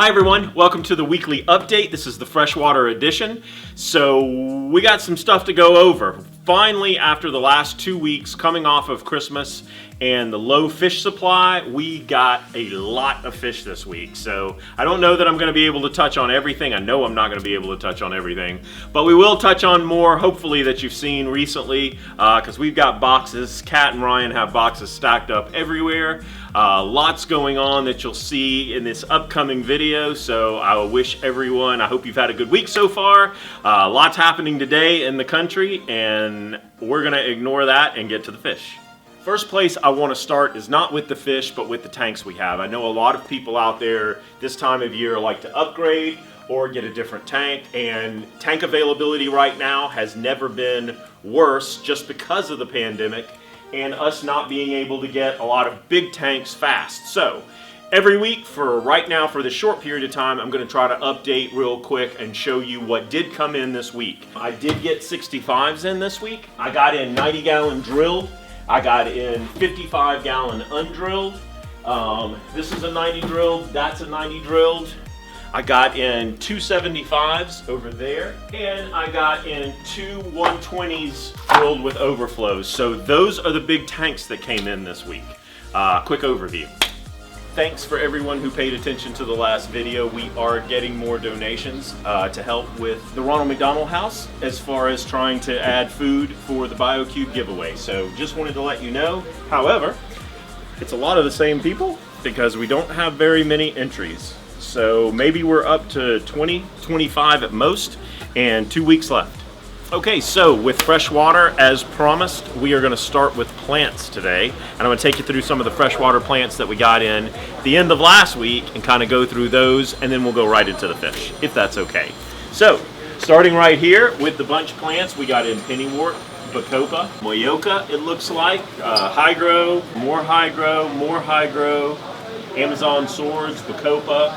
Hi everyone, welcome to the weekly update. This is the freshwater edition. So we got some stuff to go over. Finally, after the last 2 weeks coming off of Christmas and the low fish supply, we got a lot of fish this week. So I don't know that I'm going to be able to touch on everything. I know I'm not going to be able to touch on everything, but we will touch on more, hopefully, that you've seen recently, because we've got boxes. Kat and Ryan have boxes stacked up everywhere. Lots going on that you'll see in this upcoming video, so I wish everyone, I hope you've had a good week so far. Lots happening today in the country, and we're going to ignore that and get to the fish. First place I want to start is not with the fish, but with the tanks we have. I know a lot of people out there this time of year like to upgrade or get a different tank, and tank availability right now has never been worse just because of the pandemic and us not being able to get a lot of big tanks fast. So every week for right now, for this short period of time, I'm going to try to update real quick and show you what did come in this week. I did get 65s in this week. I got in 90-gallon drilled. I got in 55-gallon undrilled. This is a 90 drilled. That's a 90 drilled. I got in 275s over there, and I got in two 120s drilled with overflows. So those are the big tanks that came in this week. Quick overview. Thanks for everyone who paid attention to the last video. We are getting more donations to help with the Ronald McDonald House as far as trying to add food for the BioCube giveaway. So just wanted to let you know. However, it's a lot of the same people because we don't have very many entries. So maybe we're up to 20, 25 at most, and 2 weeks left. Okay, so with freshwater, as promised, we are going to start with plants today. And I'm going to take you through some of the freshwater plants that we got in the end of last week and kind of go through those, and then we'll go right into the fish, if that's okay. So, starting right here with the bunch plants, we got in pennywort, bacopa, moyoka, it looks like, hygro, more hygro, more hygro, Amazon swords, bacopa,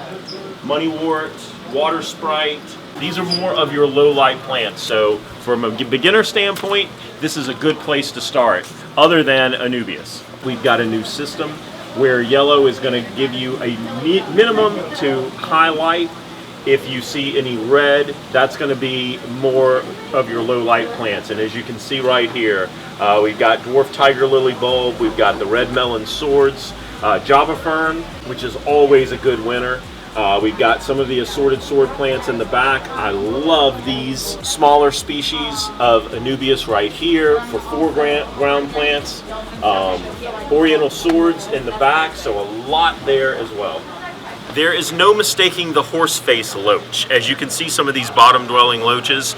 moneywort, water sprite. These are more of your low light plants. So from a beginner standpoint, this is a good place to start, other than Anubias. We've got a new system where yellow is going to give you a minimum to highlight. If you see any red, that's going to be more of your low light plants. And as you can see right here, we've got dwarf tiger lily bulb, we've got the red melon swords, Java fern, which is always a good winner. We've got some of the assorted sword plants in the back. I love these smaller species of Anubias right here for foreground plants. Oriental swords in the back, so a lot there as well. There is no mistaking the horseface loach. As you can see, some of these bottom-dwelling loaches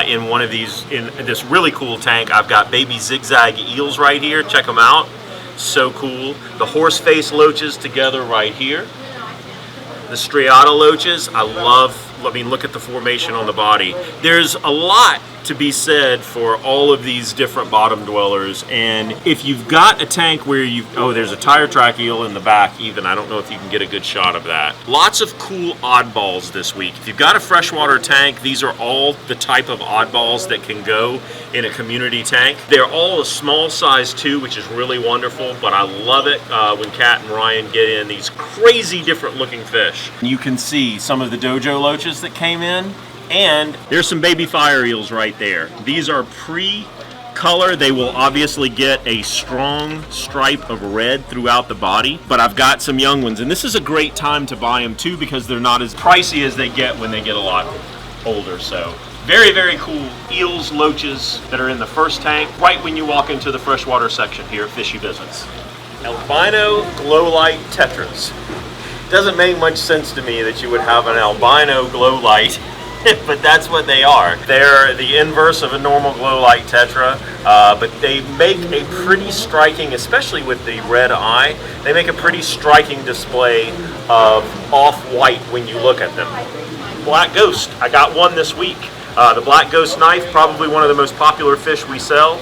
in one of these, in this really cool tank. I've got baby zigzag eels right here. Check them out. So cool. The horseface loaches together right here. The striata loaches, I mean, look at the formation on the body. There's a lot to be said for all of these different bottom dwellers, and if you've got a tank where there's a tire track eel in the back even, I don't know if you can get a good shot of that. Lots of cool oddballs this week. If you've got a freshwater tank, these are all the type of oddballs that can go in a community tank. They're all a small size too, which is really wonderful, but I love it when Kat and Ryan get in these crazy different looking fish. You can see some of the dojo loaches that came in, and there's some baby fire eels right there. These are pre-color. They will obviously get a strong stripe of red throughout the body, but I've got some young ones, and this is a great time to buy them too because they're not as pricey as they get when they get a lot older. So very, very cool eels, loaches that are in the first tank right when you walk into the freshwater section here at Fishy Business. Albino glow light tetras. Doesn't make much sense to me that you would have an albino glow light, but that's what they are. They're the inverse of a normal glow light tetra, but they make a pretty striking, especially with the red eye, they make a pretty striking display of off-white when you look at them. Black ghost, I got one this week. The black ghost knife, probably one of the most popular fish we sell.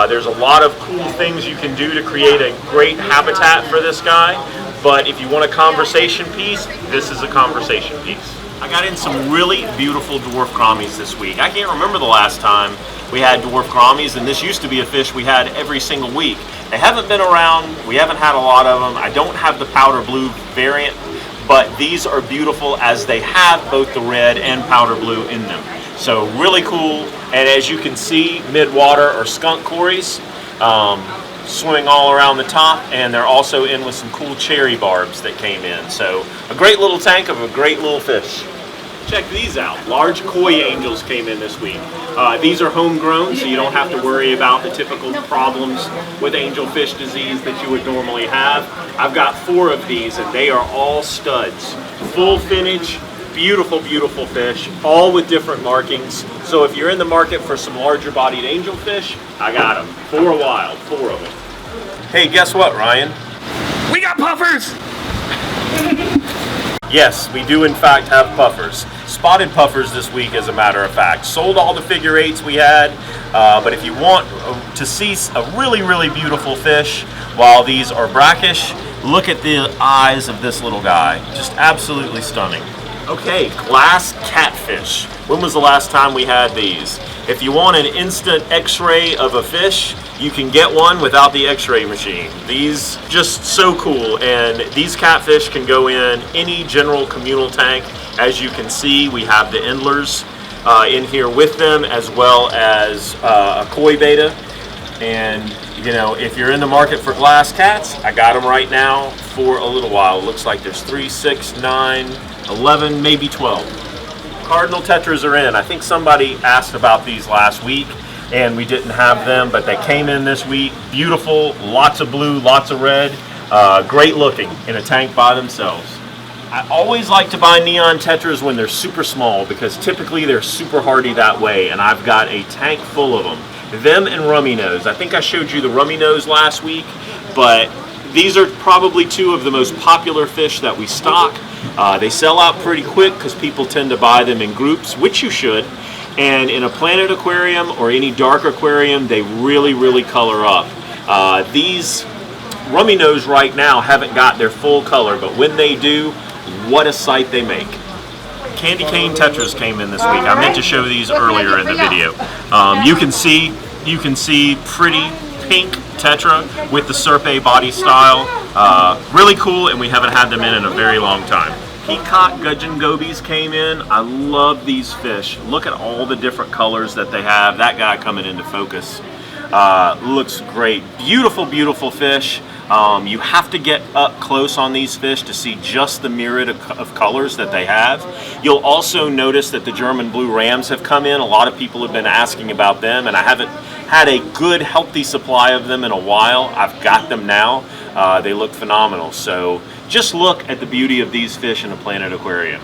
There's a lot of cool things you can do to create a great habitat for this guy. But if you want a conversation piece, this is a conversation piece. I got in some really beautiful dwarf crommies this week. I can't remember the last time we had dwarf crommies, and this used to be a fish we had every single week. They haven't been around, we haven't had a lot of them. I don't have the powder blue variant, but these are beautiful as they have both the red and powder blue in them. So really cool, and as you can see, mid-water are skunk cories, swimming all around the top, and they're also in with some cool cherry barbs that came in. So a great little tank of a great little fish. Check these out. Large koi angels came in this week. These are homegrown, so you don't have to worry about the typical problems with angelfish disease that you would normally have. I've got 4 of these, and they are all studs. Full finnage, beautiful, beautiful fish, all with different markings. So if you're in the market for some larger bodied angelfish, I got them. For a while, 4 of them. Hey, guess what, Ryan? We got puffers! Yes, we do in fact have puffers. Spotted puffers this week, as a matter of fact. Sold all the figure 8s we had, but if you want to see a really, really beautiful fish, while these are brackish, look at the eyes of this little guy. Just absolutely stunning. Okay, glass catfish. When was the last time we had these? If you want an instant x-ray of a fish, you can get one without the x-ray machine. These just so cool, and these catfish can go in any general communal tank. As you can see, we have the endlers in here with them, as well as a koi betta. And you know, if you're in the market for glass cats, I got them right now for a little while. It looks like there's 3, 6, 9, 11, maybe 12. Cardinal tetras are in. I think somebody asked about these last week, and we didn't have them, but they came in this week. Beautiful, lots of blue, lots of red, great looking in a tank by themselves. I always like to buy neon tetras when they're super small, because typically they're super hardy that way, and I've got a tank full of them. Them and rummy nose. I think I showed you the rummy nose last week, but these are probably 2 of the most popular fish that we stock. They sell out pretty quick because people tend to buy them in groups, which you should. And in a Planet aquarium or any dark aquarium, they really, really color up. These rummy nose right now haven't got their full color, but when they do, what a sight they make. Candy cane tetras came in this week. I meant to show these earlier in the video. You can see pretty pink tetra with the Serpe body style. Really cool, and we haven't had them in a very long time. Peacock gudgeon gobies came in. I love these fish. Look at all the different colors that they have. That guy coming into focus looks great. Beautiful, beautiful fish. You have to get up close on these fish to see just the myriad of colors that they have. You'll also notice that the German blue rams have come in. A lot of people have been asking about them, and I haven't had a good, healthy supply of them in a while. I've got them now. They look phenomenal. So just look at the beauty of these fish in a Planet aquarium.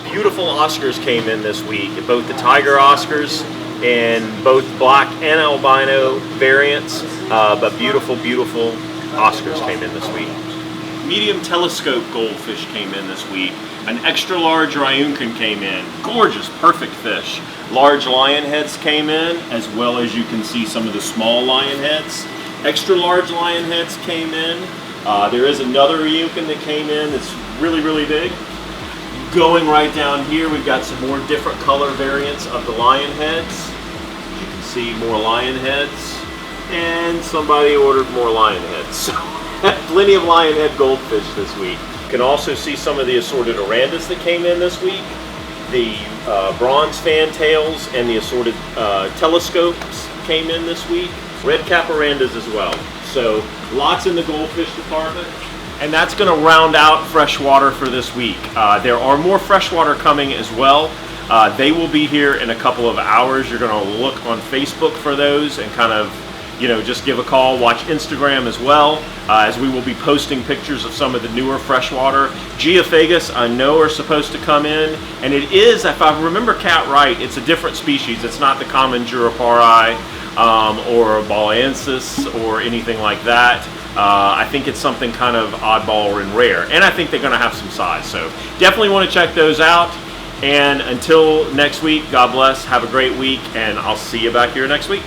Beautiful Oscars came in this week, both the tiger Oscars and both black and albino variants, but beautiful, beautiful Oscars came in this week. Medium telescope goldfish came in this week. An extra large Ryunkin came in. Gorgeous, perfect fish. Large lionheads came in, as well as you can see some of the small lionheads. Extra large lionheads came in. There is another Ryunkin that came in that's really, really big. Going right down here, we've got some more different color variants of the lionheads. You can see more lionheads. And somebody ordered more lionheads. So plenty of lionhead goldfish this week. You can also see some of the assorted orandas that came in this week. The bronze fantails and the assorted telescopes came in this week. Red cap orandas as well. So lots in the goldfish department. And that's going to round out freshwater for this week. There are more freshwater coming as well. They will be here in a couple of hours. You're going to look on Facebook for those and kind of, you know, just give a call. Watch Instagram as well, as we will be posting pictures of some of the newer freshwater. Geophagus, I know, are supposed to come in, and it is, if I remember Kat right, it's a different species. It's not the common Jurapari or Balaensis or anything like that. I think it's something kind of oddball and rare, and I think they're going to have some size. So definitely want to check those out. And until next week, God bless, have a great week, and I'll see you back here next week.